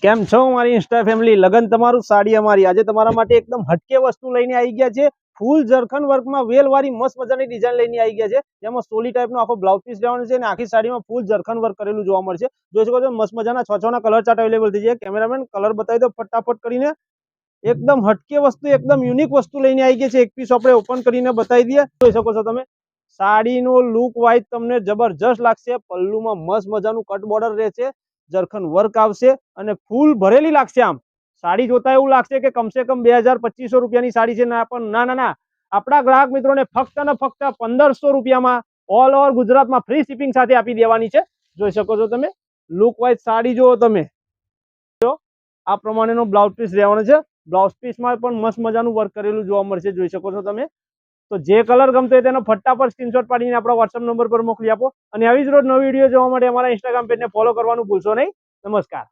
કેમ છો મારી ઇન્સ્ટા ફેમિલી? લગન તમારું સાડી અમારી. આજે તમારા માટે એકદમ હટકે વસ્તુ લઈને આવી ગયા છે. ફૂલ જરખન વર્કમાં વેલવાળી મસ્ત મજાની ડિઝાઇન લઈને આવી ગયા છે, જેમાં સોલી ટાઈપનો આખો બ્લાઉઝ પીસ લેવાનો છે અને આખી સાડીમાં ફૂલ જરખન વર્ક કરેલું જોવા મળશે. જોઈ શકો છો મસ્ત મજાના છ ના કલર ચાર્ટ અવેલેબલ થઈ છે. કેમેરામેન કલર બતાવી દો ફટાફટ કરીને. એકદમ હટકે વસ્તુ, એકદમ યુનિક વસ્તુ લઈને આવી ગયા છે. એક પીસ આપણે ઓપન કરીને બતાવી દઈએ. જોઈ શકો છો તમે સાડીનો લુક વાઇઝ તમને જબરજસ્ત લાગશે. પલ્લુમાં મસ્ત મજાનું કટ બોર્ડર રહેશે, જરખન વર્ક આવશે અને ફૂલ ભરેલી લાગશે. આમ સાડી જોતા એવું લાગશે કે કમસે કમ 2000-2500 રૂપિયાની સાડી છે. ના પણ ના, આપણા ગ્રાહક મિત્રોને ફક્ત ને ફક્ત 1500 રૂપિયામાં ઓલ ઓવર ગુજરાતમાં ફ્રી શિપિંગ સાથે આપી દેવાની છે. જોઈ શકો છો તમે લુક વાઇઝ સાડી જુઓ તમે. આ પ્રમાણેનો બ્લાઉઝ પીસ રહેવાનો છે. બ્લાઉઝ પીસમાં પણ મસ્ત મજાનું વર્ક કરેલું જોવા મળશે. જોઈ શકો છો તમે. તો જે કલર ગમતો હોય તેનો ફટાફટ સ્ક્રીનશોટ પાડીને આપણા વોટ્સએપ નંબર પર મોકલી આપો. અને આવી જ રોજ નવી વિડીયો જોવા માટે અમારા ઇન્સ્ટાગ્રામ પેજને ફોલો કરવાનું ભૂલશો નહીં. નમસ્કાર.